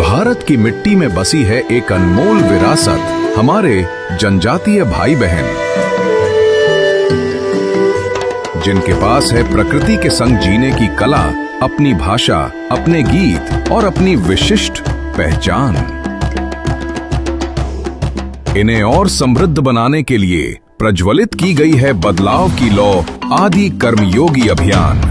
भारत की मिट्टी में बसी है एक अनमोल विरासत, हमारे जनजातीय भाई बहन, जिनके पास है प्रकृति के संग जीने की कला, अपनी भाषा, अपने गीत और अपनी विशिष्ट पहचान। इन्हें और समृद्ध बनाने के लिए प्रज्वलित की गई है बदलाव की लौ आदि कर्मयोगी अभियान।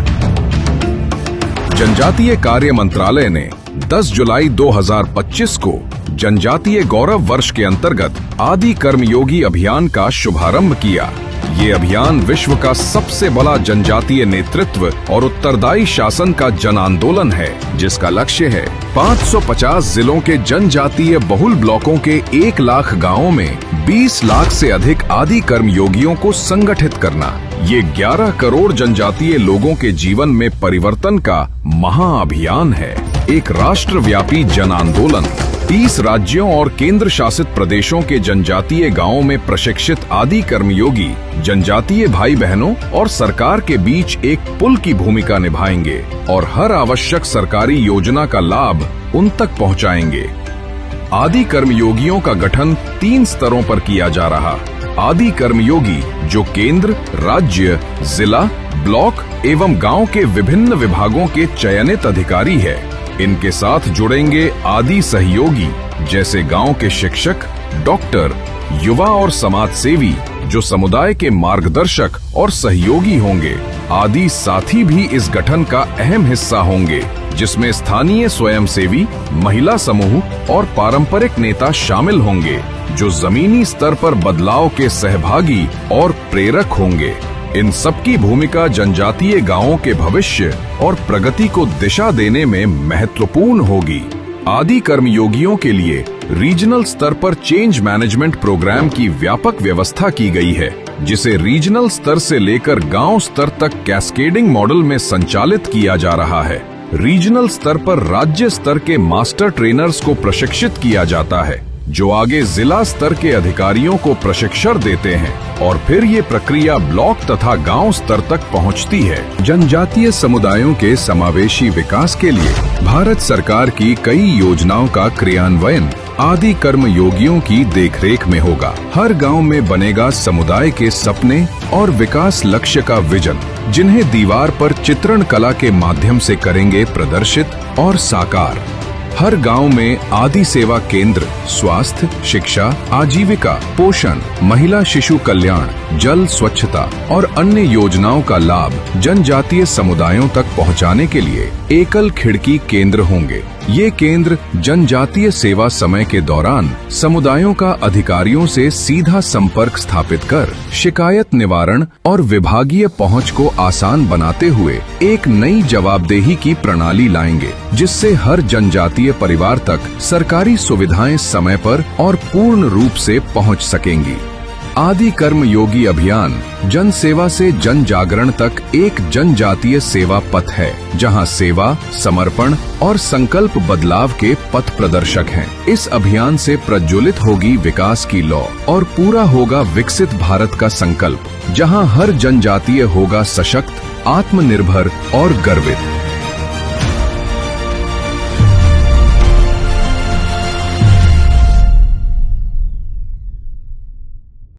जनजातीय कार्य मंत्रालय ने 10 जुलाई 2025 को जनजातीय गौरव वर्ष के अंतर्गत आदि कर्मयोगी अभियान का शुभारंभ किया। ये अभियान विश्व का सबसे बड़ा जनजातीय नेतृत्व और उत्तरदायी शासन का जन आंदोलन है, जिसका लक्ष्य है 550 जिलों के जनजातीय बहुल ब्लॉकों के 1 लाख गांवों में 20 लाख से अधिक आदि कर्मयोगियों को संगठित करना। ये 11 करोड़ जनजातीय लोगों के जीवन में परिवर्तन का महाअभियान है, एक राष्ट्रव्यापी जन आंदोलन। 30 राज्यों और केंद्र शासित प्रदेशों के जनजातीय गांवों में प्रशिक्षित आदि कर्मयोगी जनजातीय भाई बहनों और सरकार के बीच एक पुल की भूमिका निभाएंगे और हर आवश्यक सरकारी योजना का लाभ उन तक पहुंचाएंगे। आदि कर्मयोगियों का गठन 3 स्तरों पर किया जा रहा। आदि कर्मयोगी जो केंद्र, राज्य, जिला, ब्लॉक एवं गांव के विभिन्न विभागों के चयनित अधिकारी है। इनके साथ जुड़ेंगे आदि सहयोगी जैसे गांव के शिक्षक, डॉक्टर, युवा और समाज सेवी जो समुदाय के मार्गदर्शक और सहयोगी होंगे। आदि साथी भी इस गठन का अहम हिस्सा होंगे, जिसमें स्थानीय स्वयंसेवी, महिला समूह और पारंपरिक नेता शामिल होंगे, जो जमीनी स्तर पर बदलाव के सहभागी और प्रेरक होंगे। इन सबकी भूमिका जनजातीय गांवों के भविष्य और प्रगति को दिशा देने में महत्वपूर्ण होगी। आदि कर्मयोगियों के लिए रीजनल स्तर पर चेंज मैनेजमेंट प्रोग्राम की व्यापक व्यवस्था की गई है, जिसे रीजनल स्तर से लेकर गांव स्तर तक कैस्केडिंग मॉडल में संचालित किया जा रहा है। रीजनल स्तर पर राज्य स्तर के मास्टर ट्रेनर्स को प्रशिक्षित किया जाता है, जो आगे जिला स्तर के अधिकारियों को प्रशिक्षण देते हैं और फिर ये प्रक्रिया ब्लॉक तथा गांव स्तर तक पहुंचती है। जनजातीय समुदायों के समावेशी विकास के लिए भारत सरकार की कई योजनाओं का क्रियान्वयन आदि कर्मयोगियों की देखरेख में होगा। हर गांव में बनेगा समुदाय के सपने और विकास लक्ष्य का विजन, जिन्हें दीवार पर चित्रण कला के माध्यम से करेंगे प्रदर्शित और साकार। हर गांव में आदि सेवा केंद्र, स्वास्थ्य, शिक्षा, आजीविका, पोषण, महिला शिशु कल्याण, जल स्वच्छता और अन्य योजनाओं का लाभ जनजातीय समुदायों तक पहुंचाने के लिए एकल खिड़की केंद्र होंगे। ये केंद्र जनजातीय सेवा समय के दौरान समुदायों का अधिकारियों से सीधा संपर्क स्थापित कर शिकायत निवारण और विभागीय पहुंच को आसान बनाते हुए एक नई जवाबदेही की प्रणाली लाएंगे, जिससे हर जनजातीय परिवार तक सरकारी सुविधाएं समय पर और पूर्ण रूप से पहुंच सकेंगी। आदि कर्मयोगी अभियान जन सेवा से जन जागरण तक एक जनजातीय सेवा पथ है, जहां सेवा, समर्पण और संकल्प बदलाव के पथ प्रदर्शक हैं। इस अभियान से प्रज्वलित होगी विकास की लौ और पूरा होगा विकसित भारत का संकल्प, जहां हर जनजातीय होगा सशक्त, आत्मनिर्भर और गर्वित।